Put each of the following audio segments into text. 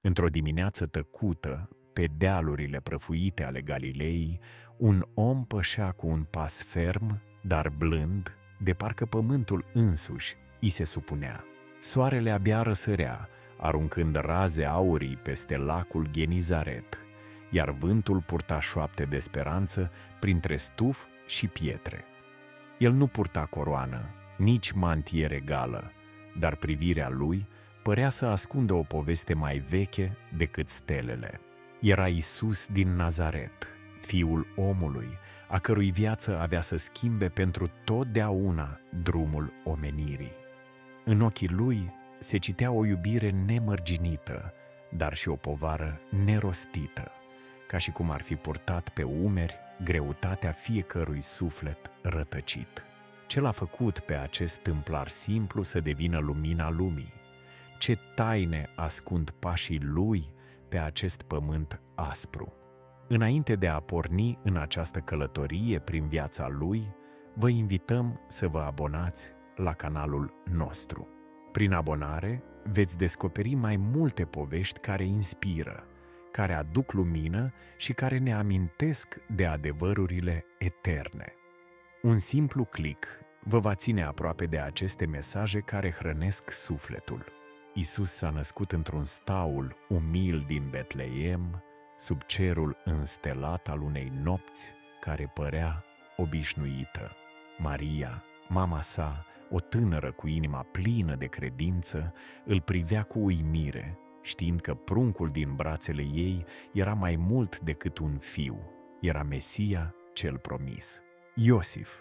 Într-o dimineață tăcută, pe dealurile prăfuite ale Galilei, un om pășea cu un pas ferm, dar blând, de parcă pământul însuși îi se supunea. Soarele abia răsărea, aruncând raze aurii peste lacul Genizaret, iar vântul purta șoapte de speranță printre stuf și pietre. El nu purta coroană, nici mantie regală, dar privirea lui părea să ascundă o poveste mai veche decât stelele. Era Iisus din Nazaret, Fiul omului, a cărui viață avea să schimbe pentru totdeauna drumul omenirii. În ochii lui se citea o iubire nemărginită, dar și o povară nerostită, ca și cum ar fi purtat pe umeri greutatea fiecărui suflet rătăcit. Ce l-a făcut pe acest tâmplar simplu să devină lumina lumii? Ce taine ascund pașii lui pe acest pământ aspru? Înainte de a porni în această călătorie prin viața lui, vă invităm să vă abonați la canalul nostru. Prin abonare veți descoperi mai multe povești care inspiră, care aduc lumină și care ne amintesc de adevărurile eterne. Un simplu click vă va ține aproape de aceste mesaje care hrănesc sufletul. Iisus s-a născut într-un staul umil din Betleem, sub cerul înstelat al unei nopți care părea obișnuită. Maria, mama sa, o tânără cu inima plină de credință, îl privea cu uimire, știind că pruncul din brațele ei era mai mult decât un fiu, era Mesia cel promis. Iosif,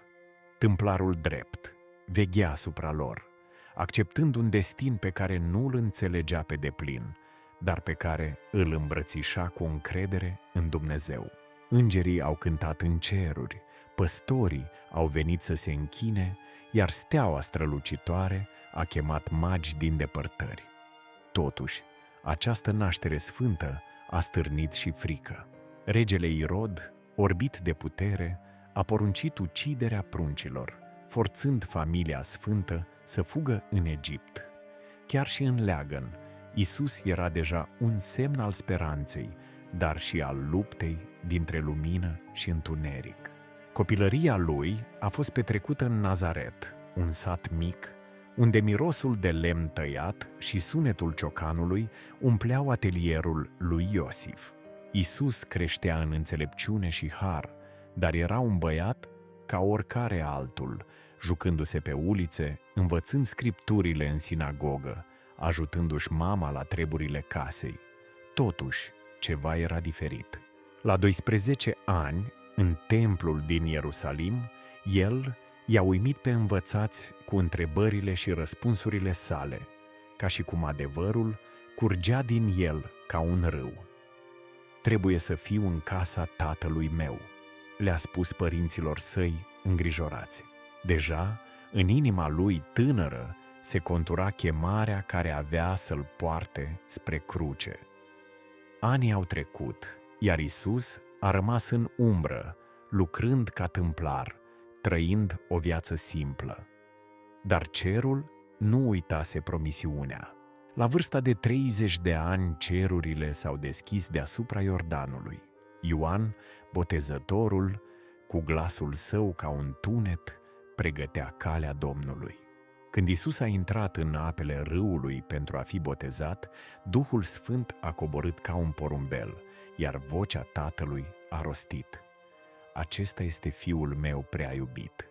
tâmplarul drept, veghea asupra lor, acceptând un destin pe care nu îl înțelegea pe deplin, dar pe care îl îmbrățișa cu încredere în Dumnezeu. Îngerii au cântat în ceruri, păstorii au venit să se închine, iar steaua strălucitoare a chemat magi din depărtări. Totuși, această naștere sfântă a stârnit și frică. Regele Irod, orbit de putere, a poruncit uciderea pruncilor, forțând familia sfântă să fugă în Egipt. Chiar și în leagăn, Iisus era deja un semn al speranței, dar și al luptei dintre lumină și întuneric. Copilăria lui a fost petrecută în Nazaret, un sat mic, unde mirosul de lemn tăiat și sunetul ciocanului umpleau atelierul lui Iosif. Iisus creștea în înțelepciune și har, dar era un băiat ca oricare altul, jucându-se pe ulițe, învățând scripturile în sinagogă, ajutându-și mama la treburile casei. Totuși, ceva era diferit. La 12 ani, în templul din Ierusalim, el i-a uimit pe învățați cu întrebările și răspunsurile sale, ca și cum adevărul curgea din el ca un râu. Trebuie să fiu în casa tatălui meu, le-a spus părinților săi îngrijorați. Deja, în inima lui tânără, se contura chemarea care avea să-l poarte spre cruce. Anii au trecut, iar Iisus a rămas în umbră, lucrând ca tâmplar, trăind o viață simplă. Dar cerul nu uitase promisiunea. La vârsta de 30 de ani, cerurile s-au deschis deasupra Iordanului. Ioan, botezătorul, cu glasul său ca un tunet, pregătea calea Domnului. Când Iisus a intrat în apele râului pentru a fi botezat, Duhul Sfânt a coborât ca un porumbel, iar vocea Tatălui a rostit: Acesta este Fiul meu prea iubit.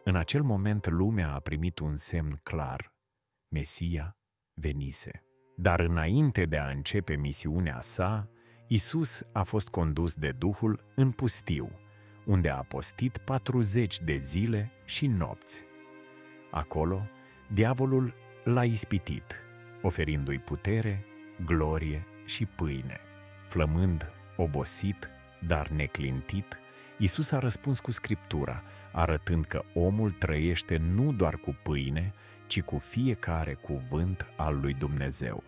În acel moment lumea a primit un semn clar: Mesia venise. Dar înainte de a începe misiunea sa, Iisus a fost condus de Duhul în pustiu, unde a postit 40 de zile și nopți. Acolo, diavolul l-a ispitit, oferindu-i putere, glorie și pâine. Flămând, obosit, dar neclintit, Iisus a răspuns cu Scriptura, arătând că omul trăiește nu doar cu pâine, ci cu fiecare cuvânt al lui Dumnezeu.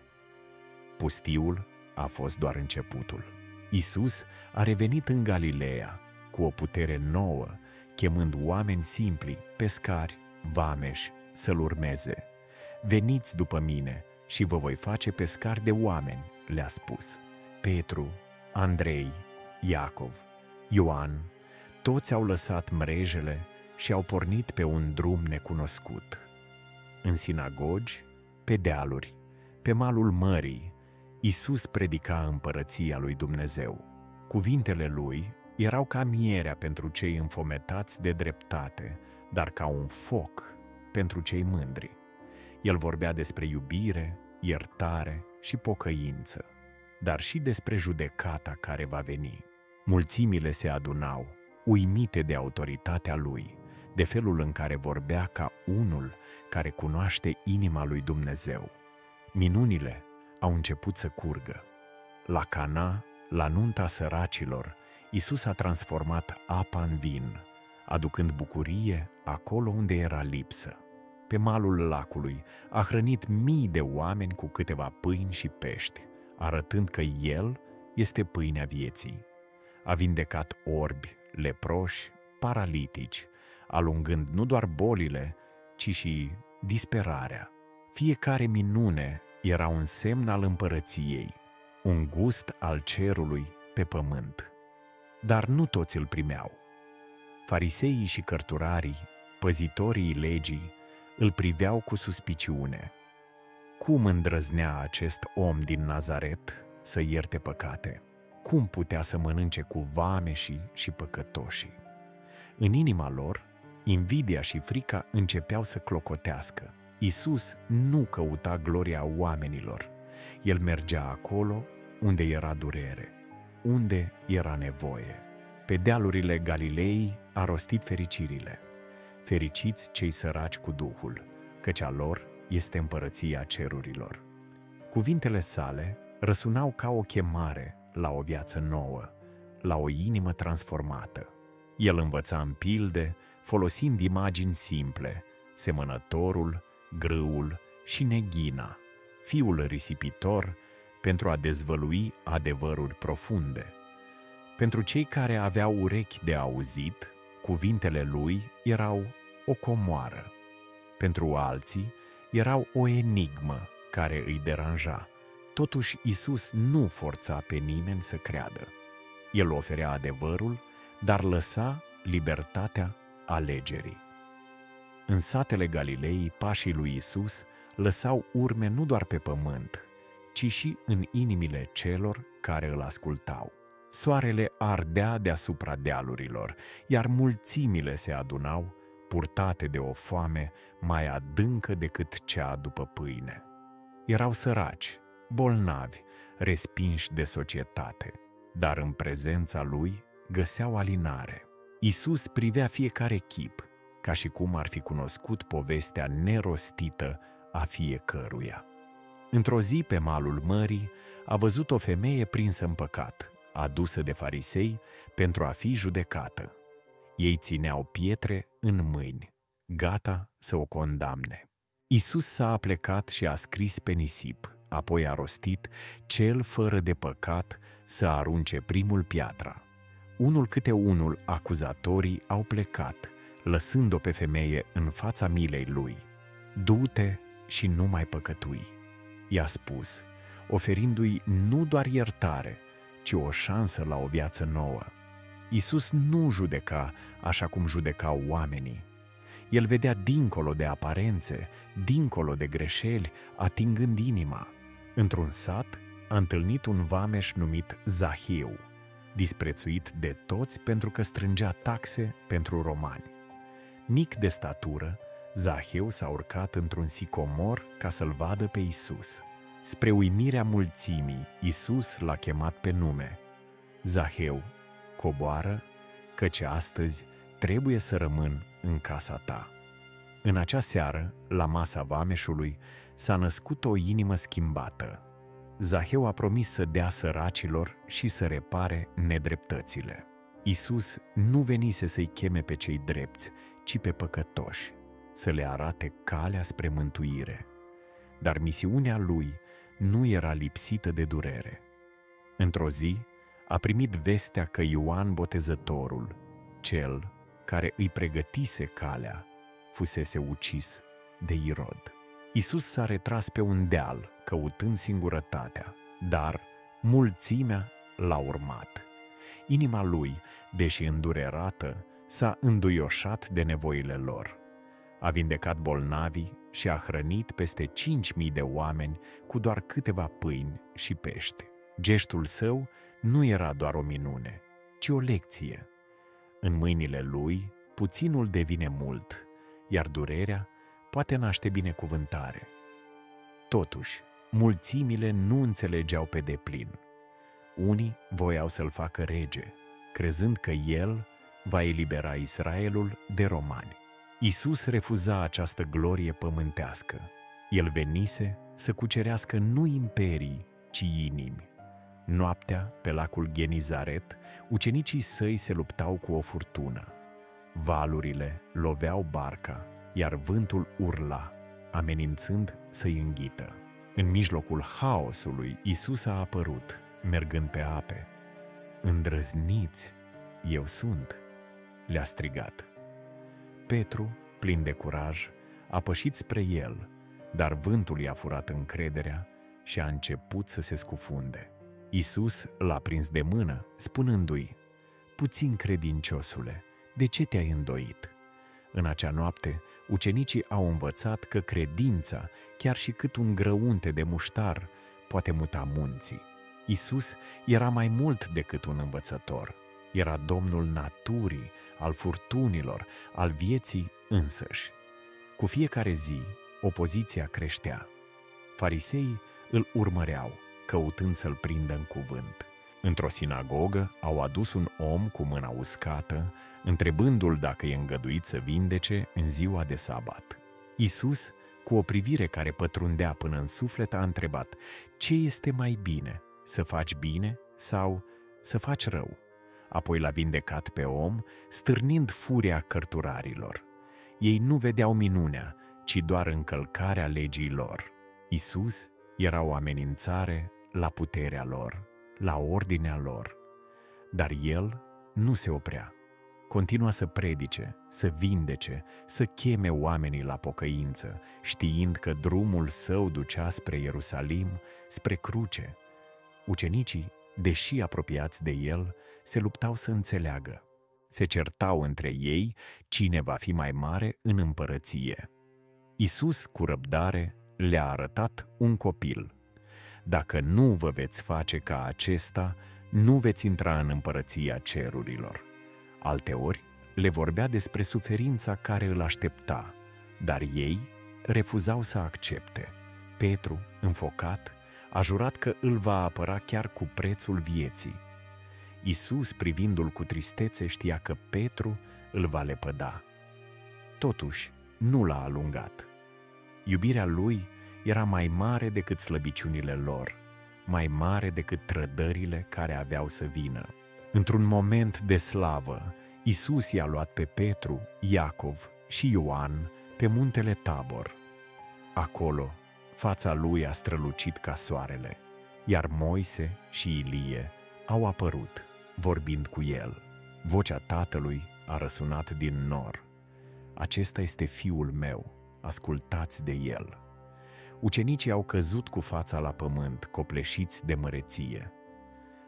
Pustiul a fost doar începutul. Iisus a revenit în Galileea cu o putere nouă, chemând oameni simpli, pescari, vameși, să-l urmeze. Veniți după mine și vă voi face pescari de oameni, le-a spus. Petru, Andrei, Iacov, Ioan, toți au lăsat mrejele și au pornit pe un drum necunoscut. În sinagogi, pe dealuri, pe malul mării, Iisus predica împărăția lui Dumnezeu. Cuvintele lui erau ca mierea pentru cei înfometați de dreptate, dar ca un foc pentru cei mândri. El vorbea despre iubire, iertare și pocăință, dar și despre judecata care va veni. Mulțimile se adunau, uimite de autoritatea lui, de felul în care vorbea ca unul care cunoaște inima lui Dumnezeu. Minunile au început să curgă. La Cana, la nunta săracilor, Iisus a transformat apa în vin, aducând bucurie acolo unde era lipsă. Pe malul lacului a hrănit mii de oameni cu câteva pâini și pești, arătând că El este pâinea vieții. A vindecat orbi, leproși, paralitici, alungând nu doar bolile, ci și disperarea. Fiecare minune era un semn al împărăției, un gust al cerului pe pământ. Dar nu toți îl primeau. Fariseii și cărturarii, păzitorii legii, îl priveau cu suspiciune. Cum îndrăznea acest om din Nazaret să ierte păcate? Cum putea să mănânce cu vameșii și păcătoșii? În inima lor, invidia și frica începeau să clocotească. Iisus nu căuta gloria oamenilor. El mergea acolo unde era durere, unde era nevoie. Pe dealurile Galilei a rostit fericirile. Fericiți cei săraci cu Duhul, căci a lor este împărăția cerurilor. Cuvintele sale răsunau ca o chemare la o viață nouă, la o inimă transformată. El învăța în pilde, folosind imagini simple, semănătorul, grâul și neghina, fiul risipitor, pentru a dezvălui adevăruri profunde. Pentru cei care aveau urechi de auzit, cuvintele lui erau o comoară. Pentru alții erau o enigmă care îi deranja. Totuși Iisus nu forța pe nimeni să creadă. El oferea adevărul, dar lăsa libertatea alegerii. În satele Galilei, pașii lui Iisus lăsau urme nu doar pe pământ, ci și în inimile celor care îl ascultau. Soarele ardea deasupra dealurilor, iar mulțimile se adunau, purtate de o foame mai adâncă decât cea după pâine. Erau săraci, bolnavi, respinși de societate, dar în prezența lui găseau alinare. Iisus privea fiecare chip, ca și cum ar fi cunoscut povestea nerostită a fiecăruia. Într-o zi pe malul mării a văzut o femeie prinsă în păcat, adusă de farisei pentru a fi judecată. Ei țineau pietre în mâini, gata să o condamne. Iisus s-a aplecat și a scris pe nisip, apoi a rostit: cel fără de păcat să arunce primul piatra. Unul câte unul acuzatorii au plecat, lăsând-o pe femeie în fața milei lui. Du-te și nu mai păcătui, i-a spus, oferindu-i nu doar iertare, ci o șansă la o viață nouă. Iisus nu judeca așa cum judecau oamenii. El vedea dincolo de aparențe, dincolo de greșeli, atingând inima. Într-un sat a întâlnit un vameș numit Zahiu, disprețuit de toți pentru că strângea taxe pentru romani. Mic de statură, Zahiu s-a urcat într-un sicomor ca să-l vadă pe Iisus. Spre uimirea mulțimii, Iisus l-a chemat pe nume: Zahiu, coboară, căci astăzi trebuie să rămân în casa ta. În acea seară, la masa vameșului, s-a născut o inimă schimbată. Zahiu a promis să dea săracilor și să repare nedreptățile. Iisus nu venise să-i cheme pe cei drepți, ci pe păcătoși, să le arate calea spre mântuire. Dar misiunea lui nu era lipsită de durere. Într-o zi, a primit vestea că Ioan Botezătorul, cel care îi pregătise calea, fusese ucis de Irod. Iisus s-a retras pe un deal, căutând singurătatea. dar mulțimea l-a urmat. Inima lui, deși îndurerată, s-a înduioșat de nevoile lor. A vindecat bolnavii și a hrănit peste 5.000 de oameni cu doar câteva pâini și pește. Gestul său nu era doar o minune, ci o lecție. În mâinile lui, puținul devine mult, iar durerea poate naște binecuvântare. Totuși, mulțimile nu înțelegeau pe deplin. Unii voiau să-l facă rege, crezând că el va elibera Israelul de romani. Iisus refuza această glorie pământească. El venise să cucerească nu imperii, ci inimi. Noaptea, pe lacul Genizaret, ucenicii săi se luptau cu o furtună. Valurile loveau barca, iar vântul urla, amenințând să-i înghită. În mijlocul haosului, Iisus a apărut, mergând pe ape. "Îndrăzniți, eu sunt!" le-a strigat. Petru, plin de curaj, a pășit spre el, dar vântul i-a furat încrederea și a început să se scufunde. Iisus l-a prins de mână, spunându-i: "Puțin credinciosule, de ce te-ai îndoit?" În acea noapte, ucenicii au învățat că credința, chiar și cât un grăunte de muștar, poate muta munții. Iisus era mai mult decât un învățător. Era Domnul naturii, al furtunilor, al vieții însăși. Cu fiecare zi, opoziția creștea. Fariseii îl urmăreau, căutând să-l prindă în cuvânt. Într-o sinagogă au adus un om cu mâna uscată, întrebându-l dacă e îngăduit să vindece în ziua de sabat. Iisus, cu o privire care pătrundea până în suflet, a întrebat: "Ce este mai bine, să faci bine sau să faci rău?" Apoi l-a vindecat pe om, stârnind furia cărturarilor. Ei nu vedeau minunea, ci doar încălcarea legii lor. Iisus era o amenințare la puterea lor, la ordinea lor. Dar el nu se oprea. Continua să predice, să vindece, să cheme oamenii la pocăință, știind că drumul său ducea spre Ierusalim, spre cruce. Ucenicii, deși apropiați de el, se luptau să înțeleagă. Se certau între ei cine va fi mai mare în împărăție. Iisus, cu răbdare, le-a arătat un copil. "Dacă nu vă veți face ca acesta, nu veți intra în împărăția cerurilor." Alteori le vorbea despre suferința care îl aștepta, dar ei refuzau să accepte. Petru, înfocat, a jurat că îl va apăra chiar cu prețul vieții. Iisus, privindu-l cu tristețe, știa că Petru îl va lepăda. Totuși, nu l-a alungat. Iubirea lui era mai mare decât slăbiciunile lor, mai mare decât trădările care aveau să vină. Într-un moment de slavă, Iisus i-a luat pe Petru, Iacov și Ioan pe muntele Tabor. Acolo, fața lui a strălucit ca soarele, iar Moise și Ilie au apărut, vorbind cu el. Vocea Tatălui a răsunat din nor: "Acesta este Fiul meu, ascultați de el." Ucenicii au căzut cu fața la pământ, copleșiți de măreție.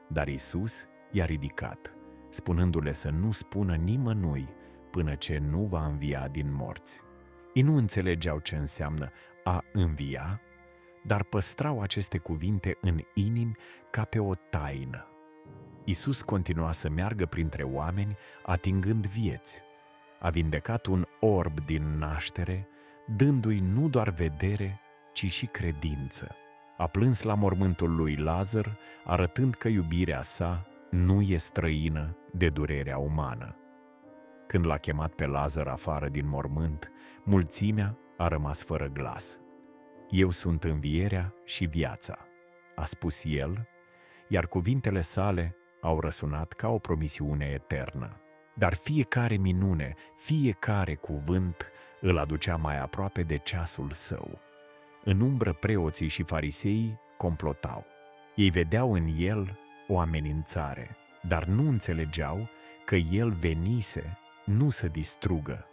Dar Iisus i-a ridicat, spunându-le să nu spună nimănui până ce nu va învia din morți. Ei nu înțelegeau ce înseamnă a învia, dar păstrau aceste cuvinte în inimi ca pe o taină. Iisus continua să meargă printre oameni, atingând vieți. A vindecat un orb din naștere, dându-i nu doar vedere, ci și credință. A plâns la mormântul lui Lazar, arătând că iubirea sa nu e străină de durerea umană. Când l-a chemat pe Lazar afară din mormânt, mulțimea a rămas fără glas. "Eu sunt învierea și viața," a spus el, iar cuvintele sale au răsunat ca o promisiune eternă. Dar fiecare minune, fiecare cuvânt îl aducea mai aproape de ceasul său. În umbră, preoții și fariseii complotau. Ei vedeau în el o amenințare, dar nu înțelegeau că el venise nu să distrugă,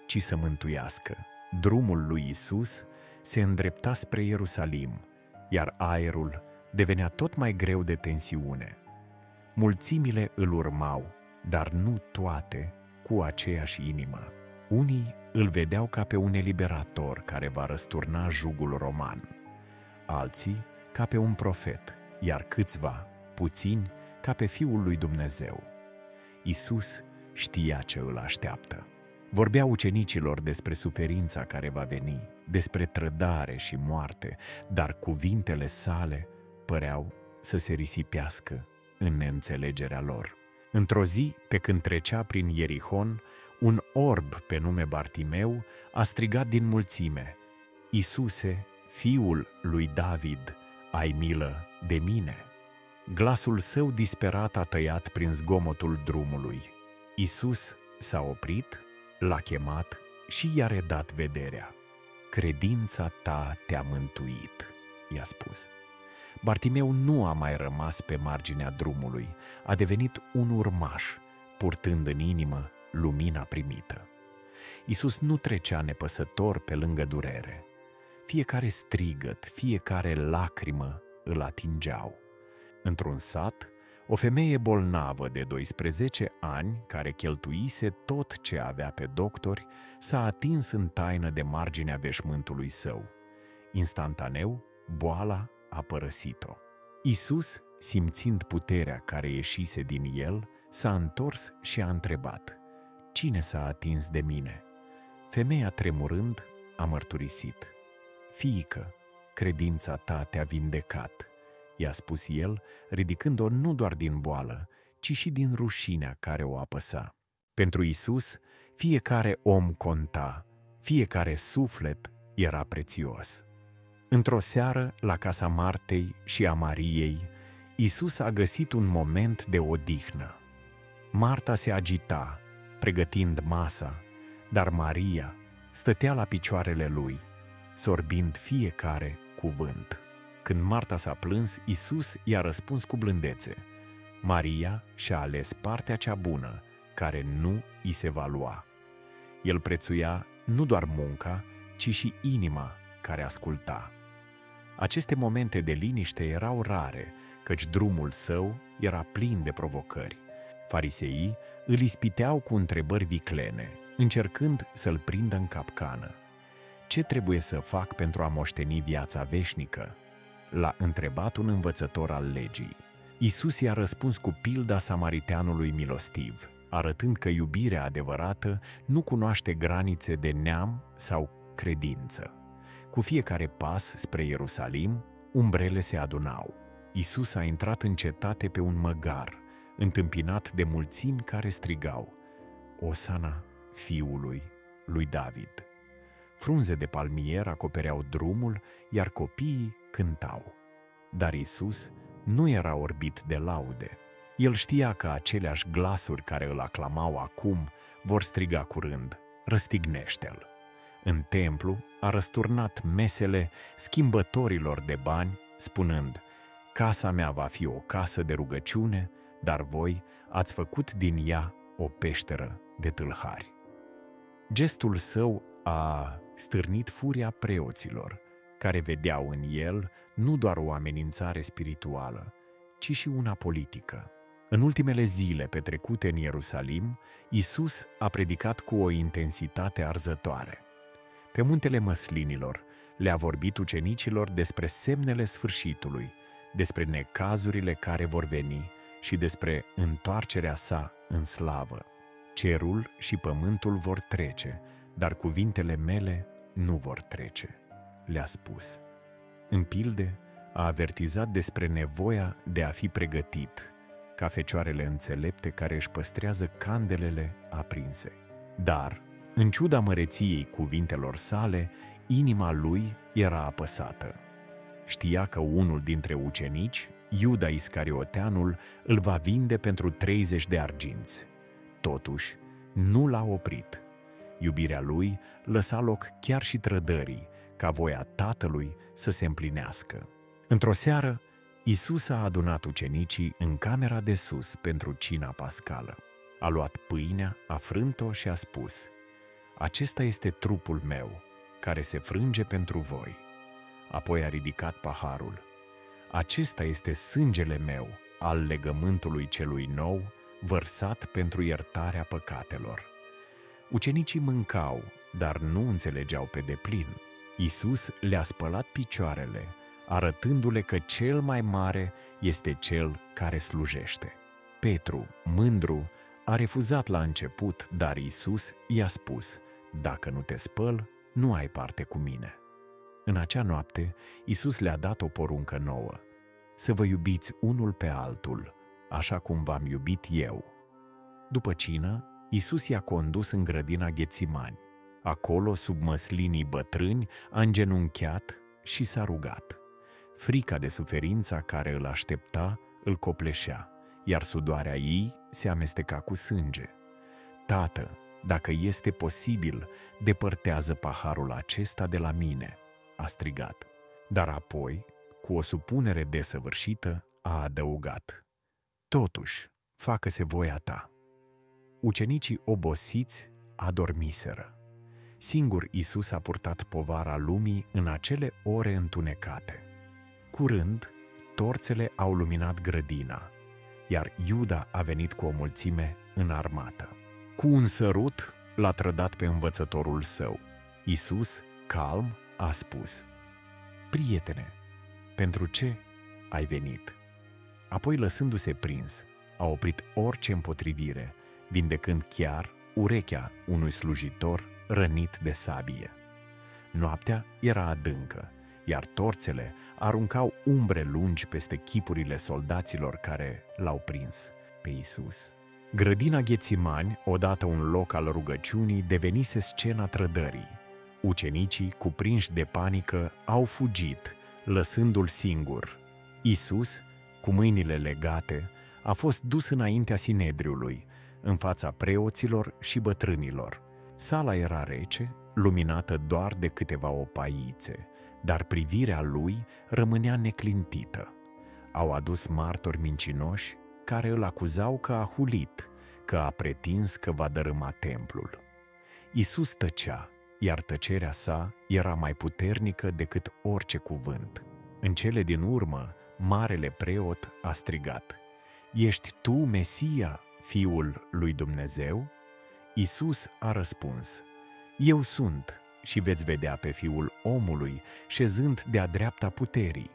ci să mântuiască. Drumul lui Iisus se îndrepta spre Ierusalim, iar aerul devenea tot mai greu de tensiune. Mulțimile îl urmau, dar nu toate cu aceeași inimă. Unii îl vedeau ca pe un eliberator care va răsturna jugul roman, alții ca pe un profet, iar câțiva, puțini, ca pe Fiul lui Dumnezeu. Iisus știa ce îl așteaptă. Vorbea ucenicilor despre suferința care va veni, despre trădare și moarte, dar cuvintele sale păreau să se risipească în neînțelegerea lor. Într-o zi, pe când trecea prin Ierihon, un orb pe nume Bartimeu a strigat din mulțime: „Iisuse, Fiul lui David, ai milă de mine!” Glasul său disperat a tăiat prin zgomotul drumului. Iisus s-a oprit, l-a chemat și i-a redat vederea. „Credința ta te-a mântuit”, i-a spus. Bartimeu nu a mai rămas pe marginea drumului, a devenit un urmaș, purtând în inimă lumina primită. Iisus nu trecea nepăsător pe lângă durere. Fiecare strigăt, fiecare lacrimă îl atingeau. Într-un sat, o femeie bolnavă de 12 ani, care cheltuise tot ce avea pe doctori, s-a atins în taină de marginea veșmântului său. Instantaneu, boala a părăsit-o. Iisus, simțind puterea care ieșise din el, s-a întors și a întrebat: „Cine s-a atins de mine?” Femeia, tremurând, a mărturisit: „Fiică, credința ta te-a vindecat”, i-a spus el, ridicând-o nu doar din boală, ci și din rușinea care o apăsa. Pentru Iisus, fiecare om conta, fiecare suflet era prețios. Într-o seară, la casa Martei și a Mariei, Iisus a găsit un moment de odihnă. Marta se agita, pregătind masa, dar Maria stătea la picioarele lui, sorbind fiecare cuvânt. Când Marta s-a plâns, Iisus i-a răspuns cu blândețe: „Maria și-a ales partea cea bună, care nu îi se va lua.” El prețuia nu doar munca, ci și inima care asculta. Aceste momente de liniște erau rare, căci drumul său era plin de provocări. Fariseii îl ispiteau cu întrebări viclene, încercând să-l prindă în capcană. „Ce trebuie să fac pentru a moșteni viața veșnică?” l-a întrebat un învățător al legii. Iisus i-a răspuns cu pilda samariteanului milostiv, arătând că iubirea adevărată nu cunoaște granițe de neam sau credință. Cu fiecare pas spre Ierusalim, umbrele se adunau. Iisus a intrat în cetate pe un măgar, întâmpinat de mulțimi care strigau: „Osana Fiului lui David!” Frunze de palmier acopereau drumul, iar copiii cântau. Dar Iisus nu era orbit de laude. El știa că aceleași glasuri care îl aclamau acum vor striga curând: „Răstignește-l!” În templu a răsturnat mesele schimbătorilor de bani, spunând: „Casa mea va fi o casă de rugăciune, dar voi ați făcut din ea o peșteră de tâlhari.” Gestul său a stârnit furia preoților, care vedeau în el nu doar o amenințare spirituală, ci și una politică. În ultimele zile petrecute în Ierusalim, Iisus a predicat cu o intensitate arzătoare. Pe muntele Măslinilor le-a vorbit ucenicilor despre semnele sfârșitului, despre necazurile care vor veni și despre întoarcerea sa în slavă. „Cerul și pământul vor trece, dar cuvintele mele nu vor trece”, le-a spus. În pilde, a avertizat despre nevoia de a fi pregătit, ca fecioarele înțelepte care își păstrează candelele aprinse. Dar, în ciuda măreției cuvintelor sale, inima lui era apăsată. Știa că unul dintre ucenici, Iuda Iscarioteanul, îl va vinde pentru 30 de arginți. Totuși, nu l-a oprit. Iubirea lui lăsa loc chiar și trădării, ca voia Tatălui să se împlinească. Într-o seară, Iisus a adunat ucenicii în camera de sus pentru cina pascală. A luat pâinea, a frânt-o și a spus: „Acesta este trupul meu, care se frânge pentru voi.” Apoi a ridicat paharul. Acesta este sângele meu, al legământului celui nou, vărsat pentru iertarea păcatelor. Ucenicii mâncau, dar nu înțelegeau pe deplin. Iisus le-a spălat picioarele, arătându-le că cel mai mare este cel care slujește. Petru, mândru, a refuzat la început, dar Iisus i-a spus: „Dacă nu te spăl, nu ai parte cu mine.” În acea noapte, Iisus le-a dat o poruncă nouă: să vă iubiți unul pe altul, așa cum v-am iubit eu. După cină, Iisus i-a condus în grădina Ghețimani. Acolo, sub măslinii bătrâni, a îngenunchiat și s-a rugat. Frica de suferința care îl aștepta îl copleșea, iar sudoarea ei se amesteca cu sânge. „Tată, dacă este posibil, depărtează paharul acesta de la mine”, a strigat. Dar apoi, cu o supunere desăvârșită, a adăugat: „Totuși, facă-se voia ta.” Ucenicii obosiți adormiseră. Singur Iisus a purtat povara lumii în acele ore întunecate. Curând, torțele au luminat grădina, iar Iuda a venit cu o mulțime înarmată. Cu un sărut l-a trădat pe învățătorul său. Iisus, calm, a spus: „Prietene, pentru ce ai venit?” Apoi, lăsându-se prins, a oprit orice împotrivire, vindecând chiar urechea unui slujitor rănit de sabie. Noaptea era adâncă, iar torțele aruncau umbre lungi peste chipurile soldaților care l-au prins pe Iisus. Grădina Ghețimani, odată un loc al rugăciunii, devenise scena trădării. Ucenicii, cuprinși de panică, au fugit, lăsându-l singur. Iisus, cu mâinile legate, a fost dus înaintea Sinedriului, în fața preoților și bătrânilor. Sala era rece, luminată doar de câteva opaițe, dar privirea lui rămânea neclintită. Au adus martori mincinoși care îl acuzau că a hulit, că a pretins că va dărâma templul. Iisus tăcea, iar tăcerea sa era mai puternică decât orice cuvânt. În cele din urmă, marele preot a strigat: „Ești tu Mesia, Fiul lui Dumnezeu?” Iisus a răspuns: „Eu sunt, și veți vedea pe Fiul omului șezând de-a dreapta puterii.”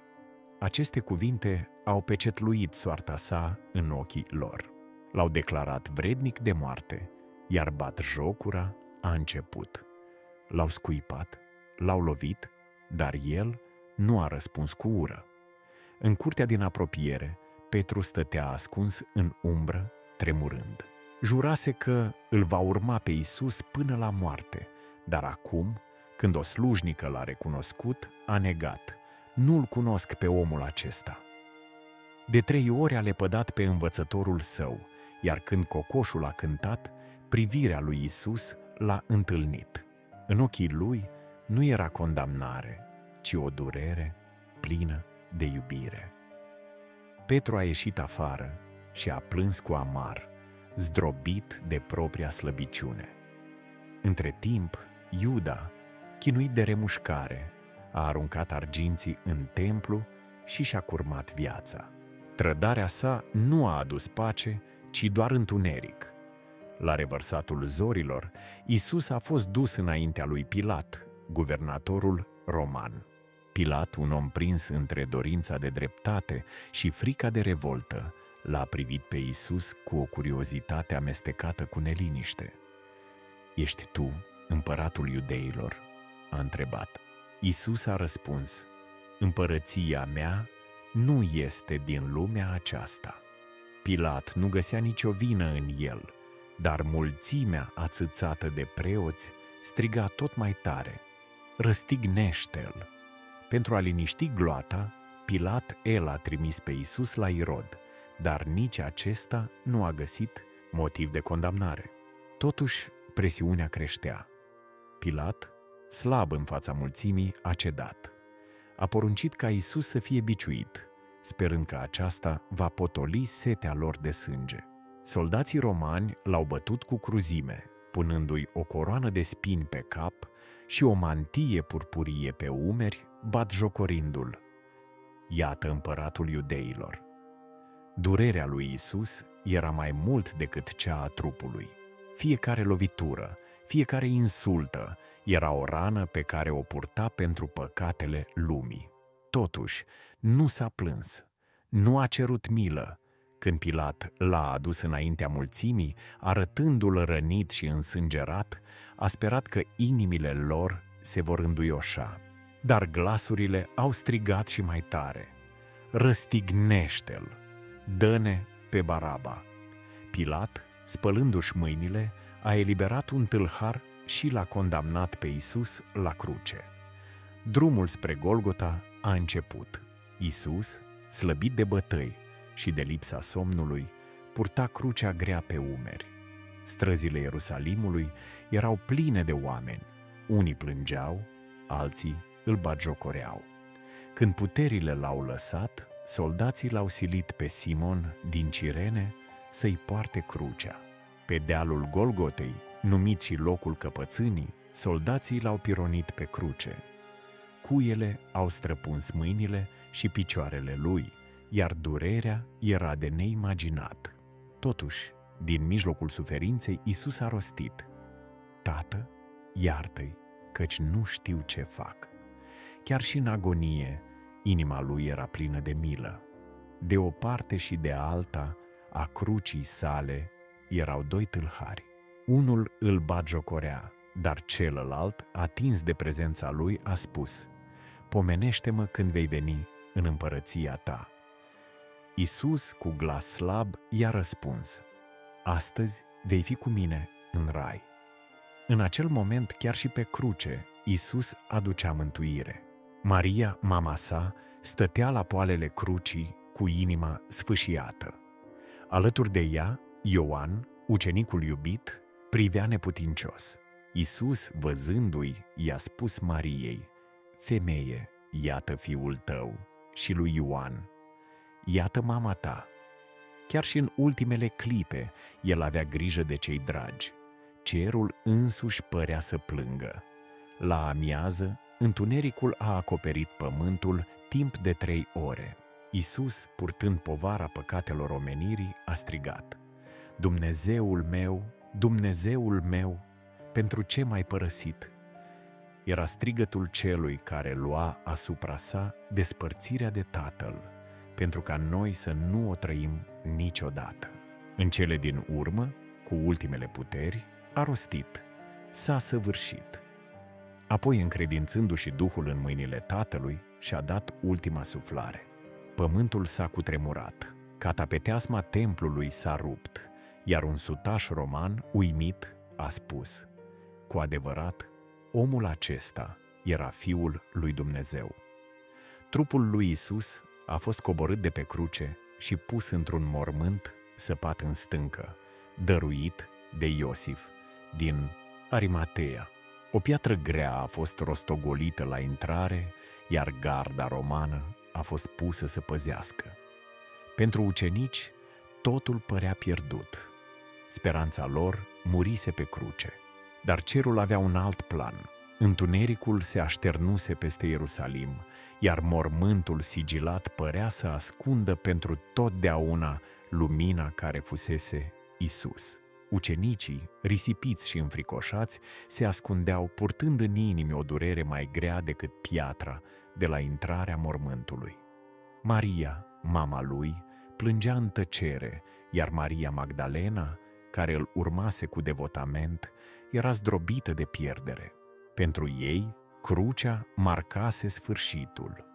Aceste cuvinte au pecetluit soarta sa în ochii lor. L-au declarat vrednic de moarte, iar batjocura a început. L-au scuipat, l-au lovit, dar el nu a răspuns cu ură. În curtea din apropiere, Petru stătea ascuns în umbră, tremurând. Jurase că îl va urma pe Iisus până la moarte, dar acum, când o slujnică l-a recunoscut, a negat: „Nu-l cunosc pe omul acesta.” De 3 ori a lepădat pe învățătorul său, iar când cocoșul a cântat, privirea lui Iisus l-a întâlnit. În ochii lui nu era condamnare, ci o durere plină de iubire. Petru a ieșit afară și a plâns cu amar, zdrobit de propria slăbiciune. Între timp, Iuda, chinuit de remușcare, a aruncat arginții în templu și și-a curmat viața. Trădarea sa nu a adus pace, ci doar întuneric. La revărsatul zorilor, Iisus a fost dus înaintea lui Pilat, guvernatorul roman. Pilat, un om prins între dorința de dreptate și frica de revoltă, l-a privit pe Iisus cu o curiozitate amestecată cu neliniște. „Ești tu împăratul iudeilor?” a întrebat. Iisus a răspuns: „Împărăția mea nu este din lumea aceasta.” Pilat nu găsea nicio vină în el, dar mulțimea ațățată de preoți striga tot mai tare: „Răstignește-l!” Pentru a liniști gloata, Pilat a trimis pe Iisus la Irod, dar nici acesta nu a găsit motiv de condamnare. Totuși, presiunea creștea. Pilat, slab în fața mulțimii, a cedat. A poruncit ca Iisus să fie biciuit, sperând că aceasta va potoli setea lor de sânge. Soldații romani l-au bătut cu cruzime, punându-i o coroană de spini pe cap și o mantie purpurie pe umeri, batjocorindu-l: iată împăratul iudeilor. Durerea lui Isus era mai mult decât cea a trupului. Fiecare lovitură, fiecare insultă era o rană pe care o purta pentru păcatele lumii. Totuși, nu s-a plâns, nu a cerut milă. Când Pilat l-a adus înaintea mulțimii, arătându-l rănit și însângerat, a sperat că inimile lor se vor înduioșa. Dar glasurile au strigat și mai tare: răstignește-l, dă-ne pe Baraba. Pilat, spălându-și mâinile, a eliberat un tâlhar și l-a condamnat pe Isus la cruce. Drumul spre Golgota a început. Isus, slăbit de bătăi și de lipsa somnului, purta crucea grea pe umeri. Străzile Ierusalimului erau pline de oameni. Unii plângeau, alții îl batjocoreau. Când puterile l-au lăsat, soldații l-au silit pe Simon din Cirene să-i poarte crucea. Pe dealul Golgotei, numit și locul căpățânii, soldații l-au pironit pe cruce. Cuiele au străpuns mâinile și picioarele lui, iar durerea era de neimaginat. Totuși, din mijlocul suferinței, Isus a rostit: Tată, iartă-i, căci nu știu ce fac. Chiar și în agonie, inima lui era plină de milă. De o parte și de alta a crucii sale erau doi tâlhari. Unul îl batjocorea, dar celălalt, atins de prezența lui, a spus: pomenește-mă când vei veni în împărăția ta. Isus, cu glas slab, i-a răspuns: astăzi vei fi cu mine în rai. În acel moment, chiar și pe cruce, Isus aducea mântuire. Maria, mama sa, stătea la poalele crucii cu inima sfâșiată. Alături de ea, Ioan, ucenicul iubit, privea neputincios. Isus, văzându-i, i-a spus Mariei: femeie, iată fiul tău, și lui Ioan: iată mama ta. Chiar și în ultimele clipe, el avea grijă de cei dragi. Cerul însuși părea să plângă. La amiază, întunericul a acoperit pământul timp de 3 ore. Isus, purtând povara păcatelor omenirii, a strigat: Dumnezeul meu, Dumnezeul meu, pentru ce m-ai părăsit? Era strigătul celui care lua asupra sa despărțirea de Tatăl, pentru ca noi să nu o trăim niciodată. În cele din urmă, cu ultimele puteri, a rostit: s-a săvârșit. Apoi, încredințându-și Duhul în mâinile Tatălui, și-a dat ultima suflare. Pământul s-a cutremurat, catapeteasma templului s-a rupt, iar un sutaș roman, uimit, a spus: cu adevărat, omul acesta era Fiul lui Dumnezeu. Trupul lui Isus a fost coborât de pe cruce și pus într-un mormânt săpat în stâncă, dăruit de Iosif din Arimatea. O piatră grea a fost rostogolită la intrare, iar garda romană a fost pusă să păzească. Pentru ucenici, totul părea pierdut. Speranța lor murise pe cruce. Dar cerul avea un alt plan. Întunericul se așternuse peste Ierusalim, iar mormântul sigilat părea să ascundă pentru totdeauna lumina care fusese Isus. Ucenicii, risipiți și înfricoșați, se ascundeau, purtând în inimi o durere mai grea decât piatra de la intrarea mormântului. Maria, mama lui, plângea în tăcere, iar Maria Magdalena, care îl urmase cu devotament, era zdrobită de pierdere. Pentru ei, crucea marcase sfârșitul,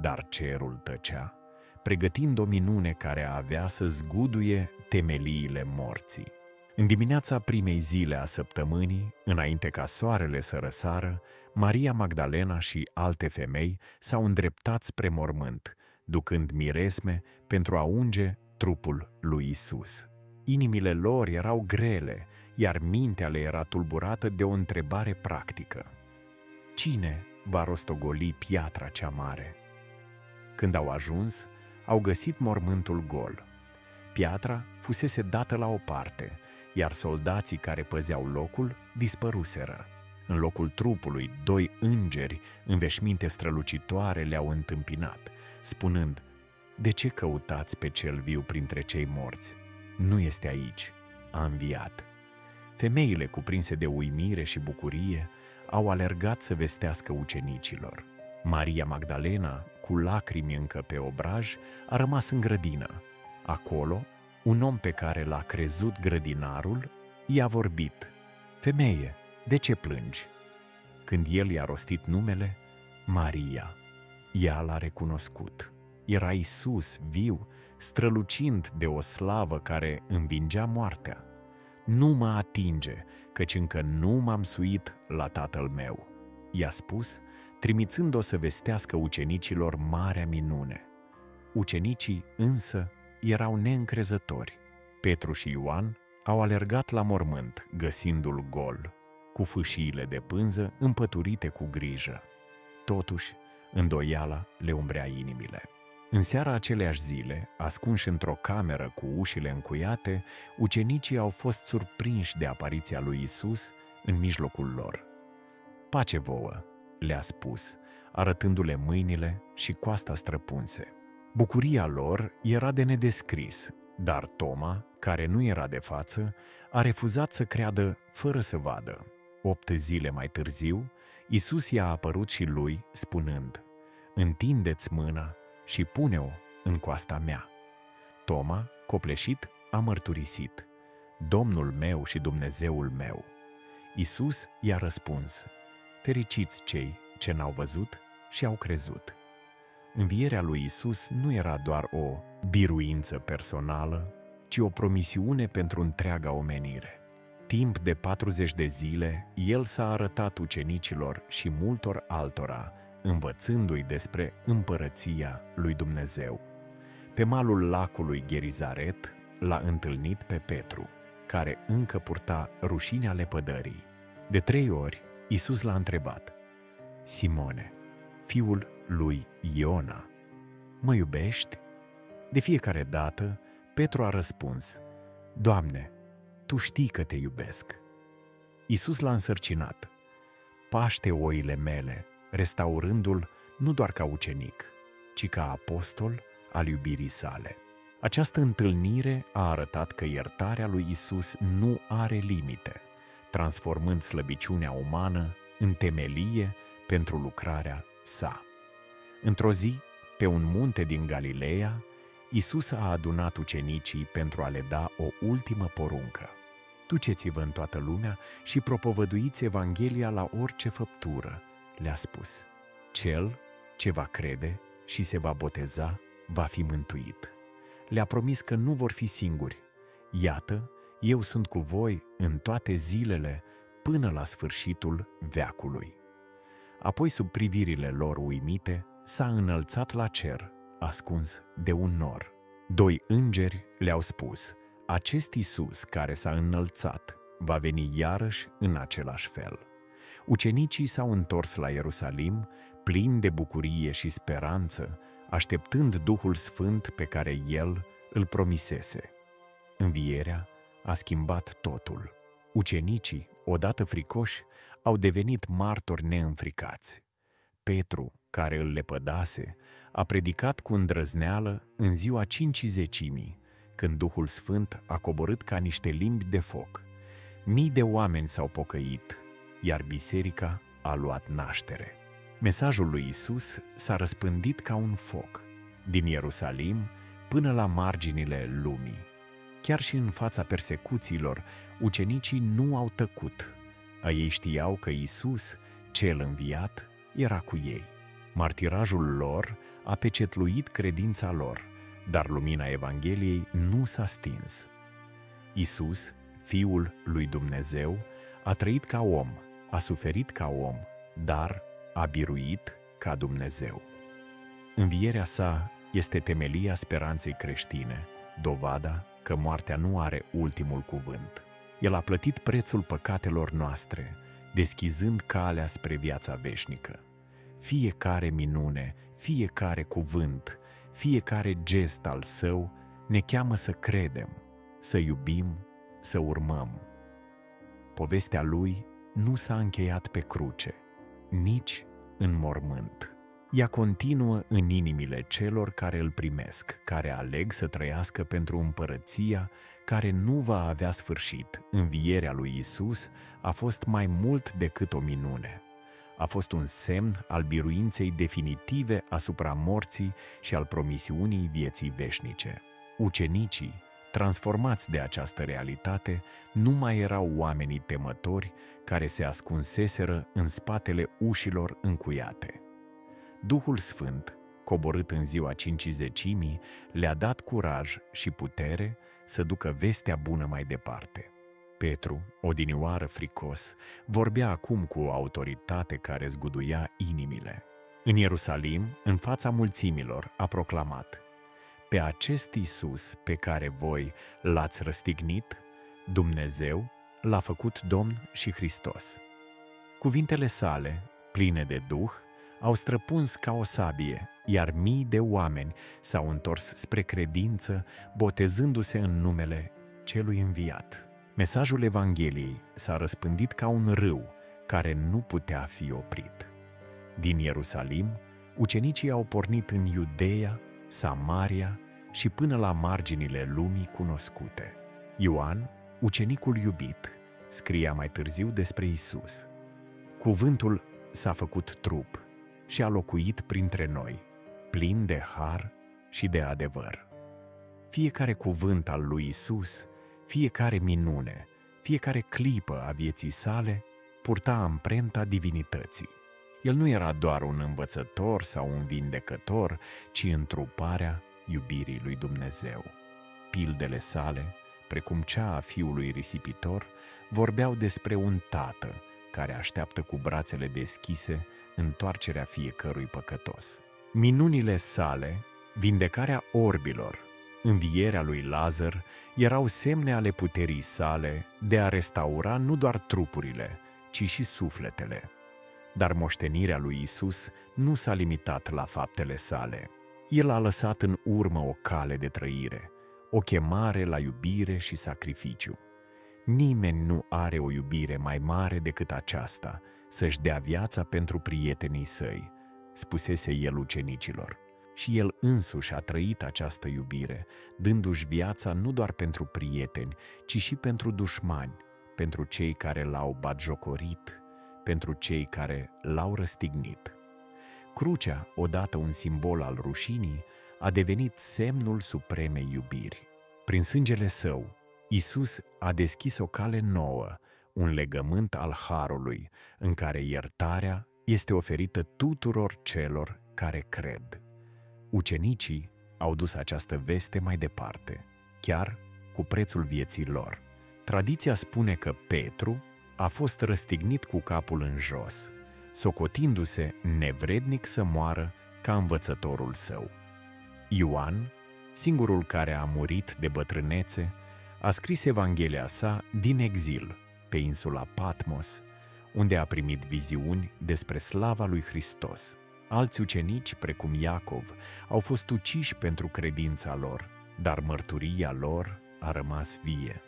dar cerul tăcea, pregătind o minune care avea să zguduie temeliile morții. În dimineața primei zile a săptămânii, înainte ca soarele să răsară, Maria Magdalena și alte femei s-au îndreptat spre mormânt, ducând miresme pentru a unge trupul lui Isus. Inimile lor erau grele, iar mintea le era tulburată de o întrebare practică: cine va rostogoli piatra cea mare? Când au ajuns, au găsit mormântul gol. Piatra fusese dată la o parte, iar soldații care păzeau locul dispăruseră. În locul trupului, 2 îngeri în veșminte strălucitoare le-au întâmpinat. spunând: „De ce căutați pe cel viu printre cei morți? Nu este aici, a înviat.” Femeile, cuprinse de uimire și bucurie, au alergat să vestească ucenicilor. Maria Magdalena, cu lacrimi încă pe obraj, a rămas în grădină. Acolo, un om pe care l-a crezut grădinarul i-a vorbit: „Femeie, de ce plângi?” Când el i-a rostit numele, Maria, ea l-a recunoscut. Era Iisus, viu, strălucind de o slavă care învingea moartea. „Nu mă atinge, căci încă nu m-am suit la Tatăl meu”, i-a spus, trimițând-o să vestească ucenicilor marea minune. Ucenicii însă erau neîncrezători. Petru și Ioan au alergat la mormânt, găsindu-l gol, cu fâșiile de pânză împăturite cu grijă. Totuși, îndoiala le umbrea inimile. În seara aceleiași zile, ascunși într-o cameră cu ușile încuiate, ucenicii au fost surprinși de apariția lui Iisus în mijlocul lor. „Pace vouă”, le-a spus, arătându-le mâinile și coasta străpunse. Bucuria lor era de nedescris, dar Toma, care nu era de față, a refuzat să creadă fără să vadă. 8 zile mai târziu, Iisus i-a apărut și lui, spunând: „Întindeți mâna și pune-o în coasta mea.” Toma, copleșit, a mărturisit: „Domnul meu și Dumnezeul meu.” Iisus i-a răspuns: „Fericiți cei ce n-au văzut și au crezut.” Învierea lui Iisus nu era doar o biruință personală, ci o promisiune pentru întreaga omenire. Timp de 40 de zile, el s-a arătat ucenicilor și multor altora, învățându-i despre împărăția lui Dumnezeu. Pe malul lacului Gherizaret l-a întâlnit pe Petru, care încă purta rușinea lepădării. De 3 ori, Iisus l-a întrebat: „Simone, fiul lui Iona, mă iubești?” De fiecare dată, Petru a răspuns: „Doamne, Tu știi că te iubesc.” Iisus l-a însărcinat: „Paște oile mele”, restaurându-l nu doar ca ucenic, ci ca apostol al iubirii sale. Această întâlnire a arătat că iertarea lui Iisus nu are limite, transformând slăbiciunea umană în temelie pentru lucrarea sa. Într-o zi, pe un munte din Galileea, Iisus a adunat ucenicii pentru a le da o ultimă poruncă: „Duceți-vă în toată lumea și propovăduiți Evanghelia la orice făptură”, le-a spus. „Cel ce va crede și se va boteza va fi mântuit.” Le-a promis că nu vor fi singuri. „Iată, eu sunt cu voi în toate zilele până la sfârșitul veacului.” Apoi, sub privirile lor uimite, s-a înălțat la cer, ascuns de un nor. 2 îngeri le-au spus: „Acest Iisus care s-a înălțat va veni iarăși în același fel.” Ucenicii s-au întors la Ierusalim, plini de bucurie și speranță, așteptând Duhul Sfânt pe care El îl promisese. Învierea a schimbat totul. Ucenicii, odată fricoși, au devenit martori neînfricați. Petru, care îl lepădase, a predicat cu îndrăzneală în ziua Cincizecimii, când Duhul Sfânt a coborât ca niște limbi de foc. Mii de oameni s-au pocăit, iar biserica a luat naștere. Mesajul lui Iisus s-a răspândit ca un foc, din Ierusalim până la marginile lumii. Chiar și în fața persecuțiilor, ucenicii nu au tăcut. Ei știau că Iisus, cel înviat, era cu ei. Martirajul lor a pecetluit credința lor, dar lumina Evangheliei nu s-a stins. Iisus, Fiul lui Dumnezeu, a trăit ca om, a suferit ca om, dar a biruit ca Dumnezeu. Învierea sa este temelia speranței creștine, dovada că moartea nu are ultimul cuvânt. El a plătit prețul păcatelor noastre, deschizând calea spre viața veșnică. Fiecare minune, fiecare cuvânt, fiecare gest al său ne cheamă să credem, să iubim, să urmăm. Povestea lui nu s-a încheiat pe cruce, nici în mormânt. ea continuă în inimile celor care îl primesc, care aleg să trăiască pentru împărăția care nu va avea sfârșit. Învierea lui Isus a fost mai mult decât o minune. A fost un semn al biruinței definitive asupra morții și al promisiunii vieții veșnice. Ucenicii, transformați de această realitate, nu mai erau oamenii temători care se ascunseseră în spatele ușilor încuiate. Duhul Sfânt, coborât în ziua Cincizecimii, le-a dat curaj și putere să ducă vestea bună mai departe. Petru, odinioară fricos, vorbea acum cu o autoritate care zguduia inimile. În Ierusalim, în fața mulțimilor, a proclamat: pe acest Iisus pe care voi l-ați răstignit, Dumnezeu l-a făcut Domn și Hristos. Cuvintele sale, pline de Duh, au străpuns ca o sabie, iar mii de oameni s-au întors spre credință, botezându-se în numele Celui Înviat. Mesajul Evangheliei s-a răspândit ca un râu care nu putea fi oprit. Din Ierusalim, ucenicii au pornit în Iudeea, Samaria și până la marginile lumii cunoscute. Ioan, ucenicul iubit, scria mai târziu despre Isus: cuvântul s-a făcut trup și a locuit printre noi, plin de har și de adevăr. Fiecare cuvânt al lui Isus, fiecare minune, fiecare clipă a vieții sale purta amprenta divinității. El nu era doar un învățător sau un vindecător, ci întruparea iubirii lui Dumnezeu. Pildele sale, precum cea a fiului risipitor, vorbeau despre un tată care așteaptă cu brațele deschise întoarcerea fiecărui păcătos. Minunile sale, vindecarea orbilor, învierea lui Lazar, erau semne ale puterii sale de a restaura nu doar trupurile, ci și sufletele. Dar moștenirea lui Isus nu s-a limitat la faptele sale. El a lăsat în urmă o cale de trăire, o chemare la iubire și sacrificiu. Nimeni nu are o iubire mai mare decât aceasta, să-și dea viața pentru prietenii săi, spusese el ucenicilor. Și el însuși a trăit această iubire, dându-și viața nu doar pentru prieteni, ci și pentru dușmani, pentru cei care l-au batjocorit, pentru cei care l-au răstignit. Crucea, odată un simbol al rușinii, a devenit semnul supremei iubiri. Prin sângele său, Isus a deschis o cale nouă, un legământ al harului, în care iertarea este oferită tuturor celor care cred. Ucenicii au dus această veste mai departe, chiar cu prețul vieții lor. Tradiția spune că Petru a fost răstignit cu capul în jos, socotindu-se nevrednic să moară ca învățătorul său. Ioan, singurul care a murit de bătrânețe, a scris Evanghelia sa din exil, pe insula Patmos, unde a primit viziuni despre slava lui Hristos. Alți ucenici, precum Iacov, au fost uciși pentru credința lor, dar mărturia lor a rămas vie.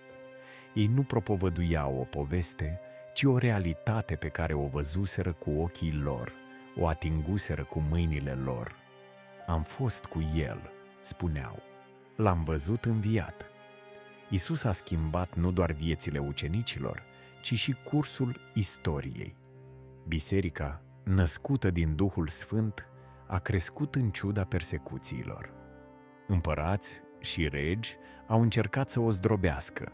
Ei nu propovăduiau o poveste, ci o realitate pe care o văzuseră cu ochii lor, o atinguseră cu mâinile lor. Am fost cu el, spuneau. L-am văzut înviat. Isus a schimbat nu doar viețile ucenicilor, ci și cursul istoriei. Biserica, născută din Duhul Sfânt, a crescut în ciuda persecuțiilor. Împărați și regi au încercat să o zdrobească,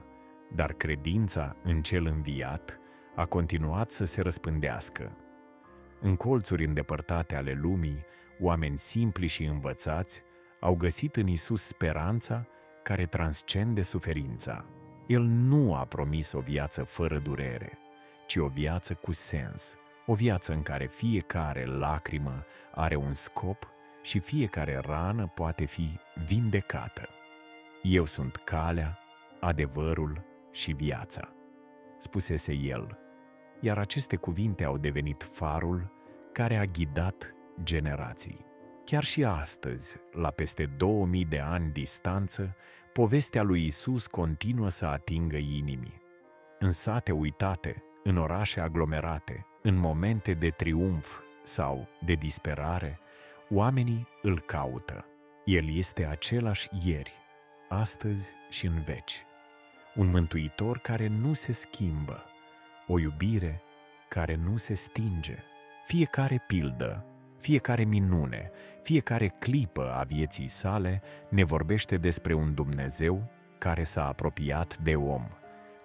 dar credința în cel înviat a continuat să se răspândească. În colțuri îndepărtate ale lumii, oameni simpli și învățați au găsit în Isus speranța care transcende suferința. El nu a promis o viață fără durere, ci o viață cu sens, o viață în care fiecare lacrimă are un scop și fiecare rană poate fi vindecată. Eu sunt calea, adevărul și viața, spusese el, iar aceste cuvinte au devenit farul care a ghidat generații. Chiar și astăzi, la peste 2000 de ani distanță, povestea lui Isus continuă să atingă inimii. În sate uitate, în orașe aglomerate, în momente de triumf sau de disperare, Oamenii îl caută. El este același ieri, astăzi și în veci. Un mântuitor care nu se schimbă, o iubire care nu se stinge. Fiecare pildă, fiecare minune, fiecare clipă a vieții sale ne vorbește despre un Dumnezeu care s-a apropiat de om,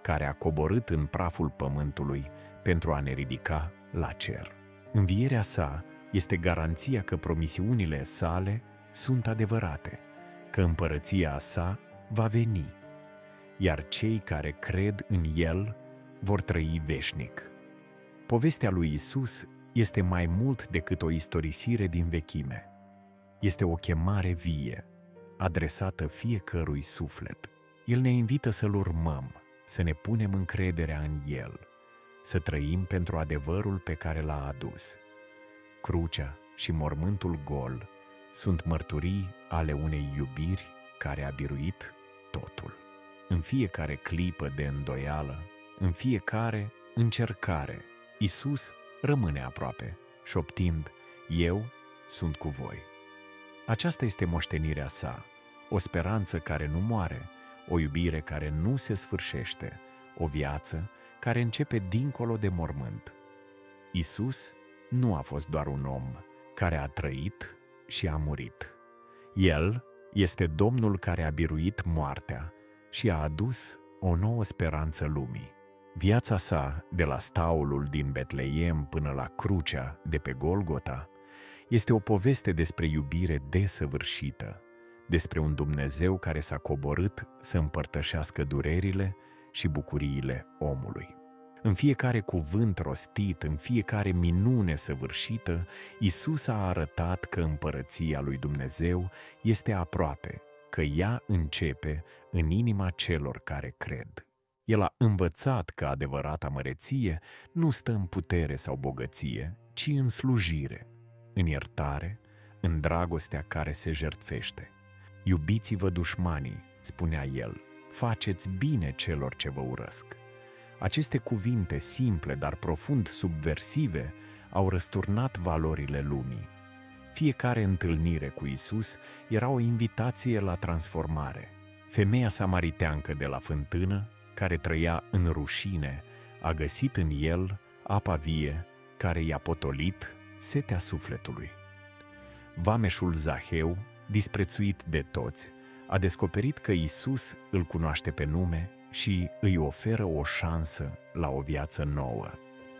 care a coborât în praful pământului pentru a ne ridica la cer. Învierea sa este garanția că promisiunile sale sunt adevărate, că împărăția sa va veni, iar cei care cred în el vor trăi veșnic. Povestea lui Isus este mai mult decât o istorisire din vechime. Este o chemare vie, adresată fiecărui suflet. El ne invită să-L urmăm, să ne punem încrederea în El, să trăim pentru adevărul pe care l-a adus. Crucea și mormântul gol sunt mărturii ale unei iubiri care a biruit totul. În fiecare clipă de îndoială, în fiecare încercare, Isus rămâne aproape, șoptind: eu sunt cu voi. Aceasta este moștenirea sa, o speranță care nu moare, o iubire care nu se sfârșește, o viață care începe dincolo de mormânt. Isus nu a fost doar un om care a trăit și a murit. El este Domnul care a biruit moartea și a adus o nouă speranță lumii. Viața sa, de la staulul din Betleem până la crucea de pe Golgota, este o poveste despre iubire desăvârșită, despre un Dumnezeu care s-a coborât să împărtășească durerile și bucuriile omului. În fiecare cuvânt rostit, în fiecare minune săvârșită, Isus a arătat că împărăția lui Dumnezeu este aproape, că ea începe în inima celor care cred. El a învățat că adevărata măreție nu stă în putere sau bogăție, ci în slujire, în iertare, în dragostea care se jertfește. Iubiți-vă dușmanii, spunea el, faceți bine celor ce vă urăsc. Aceste cuvinte simple, dar profund subversive, au răsturnat valorile lumii. Fiecare întâlnire cu Isus era o invitație la transformare. Femeia samariteancă de la fântână, care trăia în rușine, a găsit în el apa vie care i-a potolit setea sufletului. Vameșul Zaheu, disprețuit de toți, a descoperit că Isus îl cunoaște pe nume și îi oferă o șansă la o viață nouă.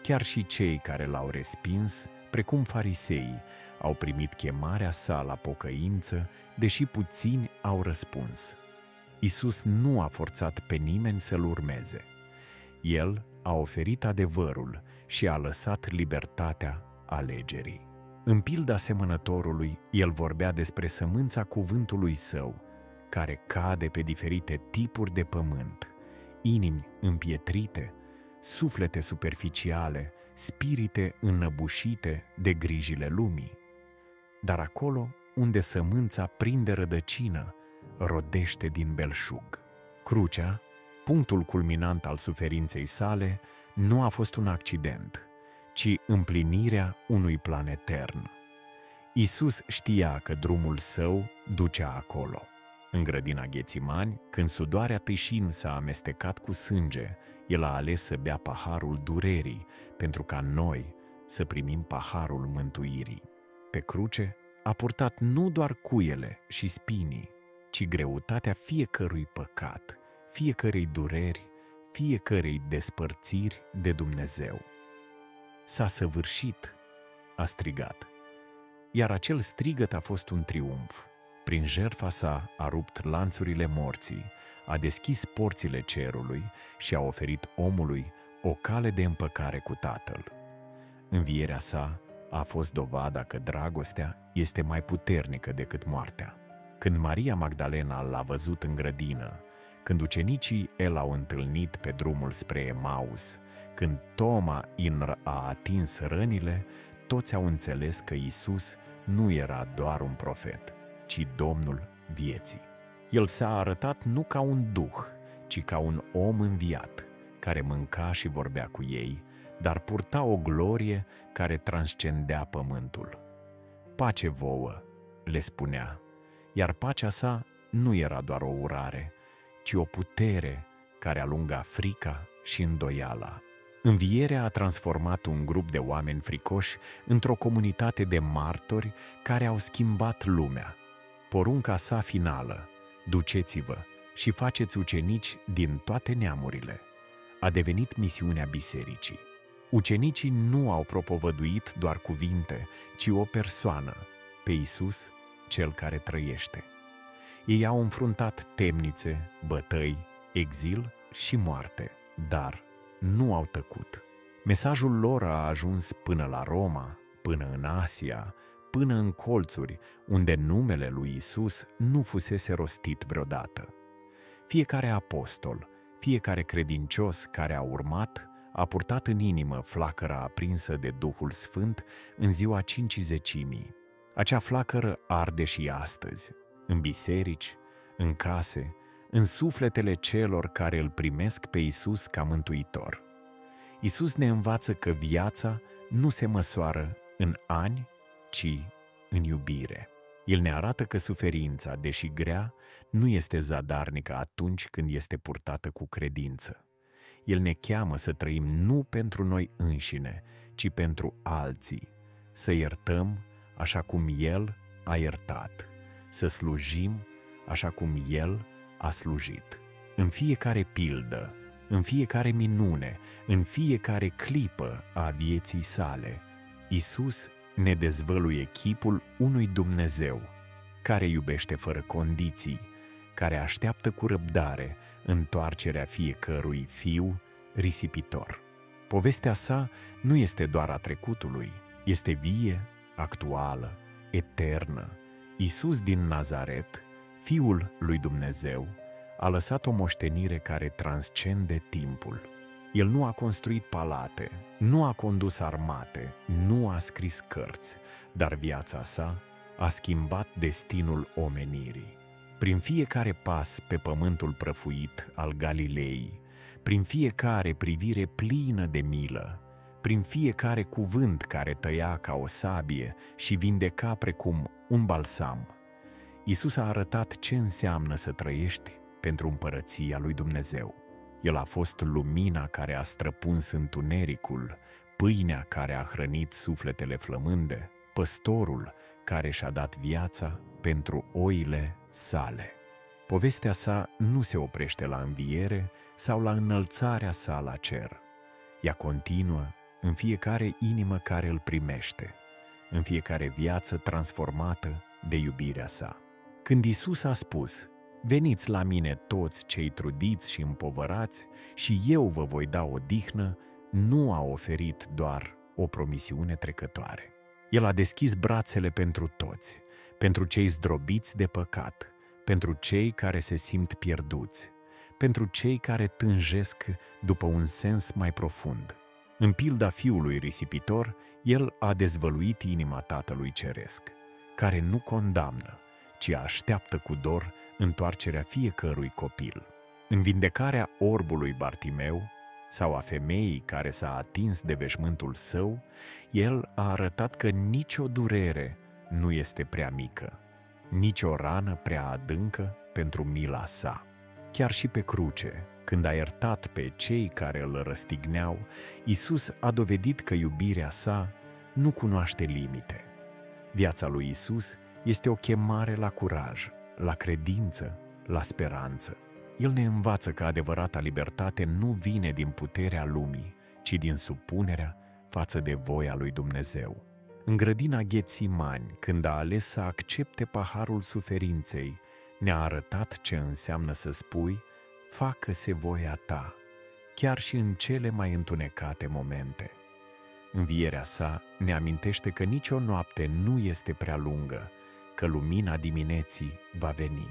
Chiar și cei care l-au respins, precum fariseii, au primit chemarea sa la pocăință, deși puțini au răspuns. Isus nu a forțat pe nimeni să-L urmeze. El a oferit adevărul și a lăsat libertatea alegerii. În pilda semănătorului, el vorbea despre sămânța cuvântului său, care cade pe diferite tipuri de pământ, inimi împietrite, suflete superficiale, spirite înnăbușite de grijile lumii. Dar acolo unde sămânța prinde rădăcină, rodește din belșug. Crucea, punctul culminant al suferinței sale, nu a fost un accident, ci împlinirea unui plan etern. Isus știa că drumul său ducea acolo. În grădina Ghețimani, când sudoarea tâșin s-a amestecat cu sânge, el a ales să bea paharul durerii, pentru ca noi să primim paharul mântuirii. Pe cruce a purtat nu doar cuiele și spinii, ci greutatea fiecărui păcat, fiecărei dureri, fiecărei despărțiri de Dumnezeu. S-a săvârșit, a strigat, iar acel strigăt a fost un triumf. Prin jertfa sa a rupt lanțurile morții, a deschis porțile cerului și a oferit omului o cale de împăcare cu Tatăl. Învierea sa a fost dovada că dragostea este mai puternică decât moartea. Când Maria Magdalena l-a văzut în grădină, când ucenicii l-au întâlnit pe drumul spre Emaus, când Toma a atins rănile, toți au înțeles că Isus nu era doar un profet, ci Domnul vieții. El s-a arătat nu ca un duh, ci ca un om înviat, care mânca și vorbea cu ei, dar purta o glorie care transcendea pământul. pace vouă, le spunea, iar pacea sa nu era doar o urare, ci o putere care alunga frica și îndoiala. Învierea a transformat un grup de oameni fricoși într-o comunitate de martori care au schimbat lumea. Porunca sa finală, duceți-vă și faceți ucenici din toate neamurile, a devenit misiunea bisericii. Ucenicii nu au propovăduit doar cuvinte, ci o persoană, pe Iisus, cel care trăiește. Ei au înfruntat temnițe, bătăi, exil și moarte, dar nu au tăcut. Mesajul lor a ajuns până la Roma, până în Asia, până în colțuri, unde numele lui Iisus nu fusese rostit vreodată. Fiecare apostol, fiecare credincios care a urmat, a purtat în inimă flacăra aprinsă de Duhul Sfânt în ziua Cincizecimii. Acea flacără arde și astăzi, în biserici, în case, în sufletele celor care îl primesc pe Iisus ca mântuitor. Iisus ne învață că viața nu se măsoară în ani, ci în iubire. El ne arată că suferința, deși grea, nu este zadarnică atunci când este purtată cu credință. El ne cheamă să trăim nu pentru noi înșine, ci pentru alții, să iertăm așa cum El a iertat, să slujim așa cum El a slujit. În fiecare pildă, în fiecare minune, în fiecare clipă a vieții sale, Iisus ne dezvăluie chipul unui Dumnezeu care iubește fără condiții, care așteaptă cu răbdare întoarcerea fiecărui fiu risipitor. Povestea sa nu este doar a trecutului, este vie, actuală, eternă. Iisus din Nazaret, Fiul lui Dumnezeu, a lăsat o moștenire care transcende timpul. El nu a construit palate, nu a condus armate, nu a scris cărți, dar viața sa a schimbat destinul omenirii. Prin fiecare pas pe pământul prăfuit al Galilei, prin fiecare privire plină de milă, prin fiecare cuvânt care tăia ca o sabie și vindeca precum un balsam, Iisus a arătat ce înseamnă să trăiești pentru împărăția lui Dumnezeu. El a fost lumina care a străpuns întunericul, pâinea care a hrănit sufletele flămânde, păstorul care și-a dat viața pentru oile sale. Povestea sa nu se oprește la înviere sau la înălțarea sa la cer. Ea continuă în fiecare inimă care îl primește, în fiecare viață transformată de iubirea sa. Când Iisus a spus: "Veniți la mine toți cei trudiți și împovărați și eu vă voi da odihnă", nu a oferit doar o promisiune trecătoare. El a deschis brațele pentru toți, pentru cei zdrobiți de păcat, pentru cei care se simt pierduți, pentru cei care tânjesc după un sens mai profund. În pilda fiului risipitor, el a dezvăluit inima Tatălui Ceresc, care nu condamnă, ci așteaptă cu dor întoarcerea fiecărui copil. În vindecarea orbului Bartimeu sau a femeii care s-a atins de veșmântul său, el a arătat că nicio durere nu este prea mică, nicio rană prea adâncă pentru mila sa. Chiar și pe cruce, când a iertat pe cei care îl răstigneau, Iisus a dovedit că iubirea sa nu cunoaște limite. Viața lui Iisus este o chemare la curaj, la credință, la speranță. El ne învață că adevărata libertate nu vine din puterea lumii, ci din supunerea față de voia lui Dumnezeu. În grădina Ghetsimani, când a ales să accepte paharul suferinței, ne-a arătat ce înseamnă să spui: "Facă-se voia ta", chiar și în cele mai întunecate momente. Învierea sa ne amintește că nicio noapte nu este prea lungă, că lumina dimineții va veni.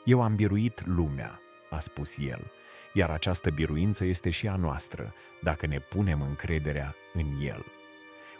"Eu am biruit lumea", a spus el, iar această biruință este și a noastră, dacă ne punem încrederea în el.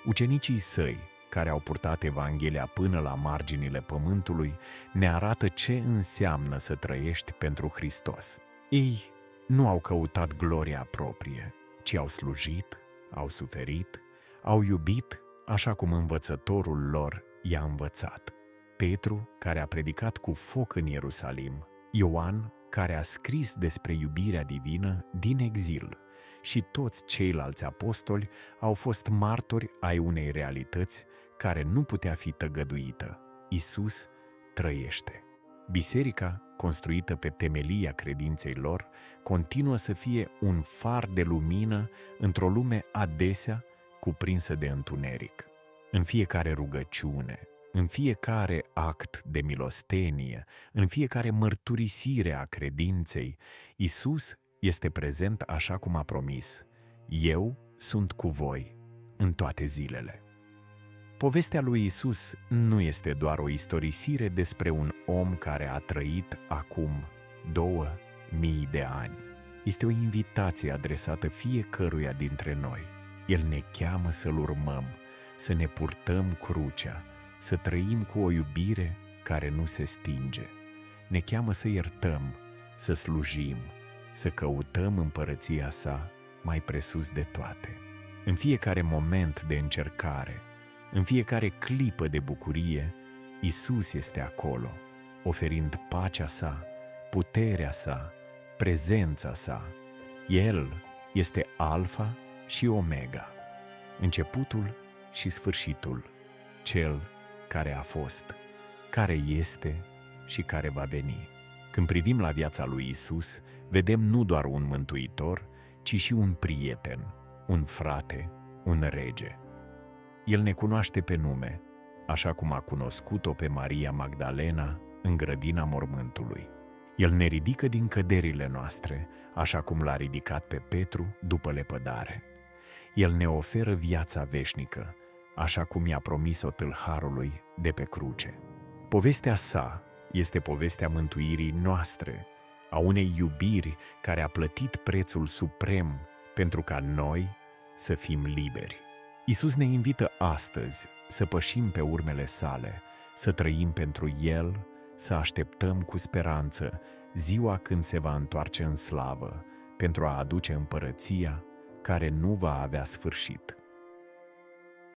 Ucenicii săi, care au purtat Evanghelia până la marginile pământului, ne arată ce înseamnă să trăiești pentru Hristos. Ei nu au căutat gloria proprie, ci au slujit, au suferit, au iubit, așa cum învățătorul lor i-a învățat. Petru, care a predicat cu foc în Ierusalim, Ioan, care a scris despre iubirea divină din exil, și toți ceilalți apostoli au fost martori ai unei realități care nu putea fi tăgăduită. Iisus trăiește. Biserica, construită pe temelia credinței lor, continuă să fie un far de lumină într-o lume adesea cuprinsă de întuneric. În fiecare rugăciune, în fiecare act de milostenie, în fiecare mărturisire a credinței, Iisus este prezent așa cum a promis: eu sunt cu voi în toate zilele. Povestea lui Iisus nu este doar o istorisire despre un om care a trăit acum 2000 de ani. Este o invitație adresată fiecăruia dintre noi. El ne cheamă să-L urmăm, să ne purtăm crucea, să trăim cu o iubire care nu se stinge. Ne cheamă să iertăm, să slujim, să căutăm împărăția sa mai presus de toate. În fiecare moment de încercare, în fiecare clipă de bucurie, Iisus este acolo, oferind pacea sa, puterea sa, prezența sa. El este Alfa și Omega, începutul și sfârșitul, Cel care a fost, care este și care va veni. Când privim la viața lui Iisus, vedem nu doar un mântuitor, ci și un prieten, un frate, un rege. El ne cunoaște pe nume, așa cum a cunoscut-o pe Maria Magdalena în grădina mormântului. El ne ridică din căderile noastre, așa cum l-a ridicat pe Petru după lepădare. El ne oferă viața veșnică, așa cum i-a promis-o tâlharului de pe cruce. Povestea sa este povestea mântuirii noastre, a unei iubiri care a plătit prețul suprem pentru ca noi să fim liberi. Iisus ne invită astăzi să pășim pe urmele sale, să trăim pentru El, să așteptăm cu speranță ziua când se va întoarce în slavă, pentru a aduce împărăția care nu va avea sfârșit.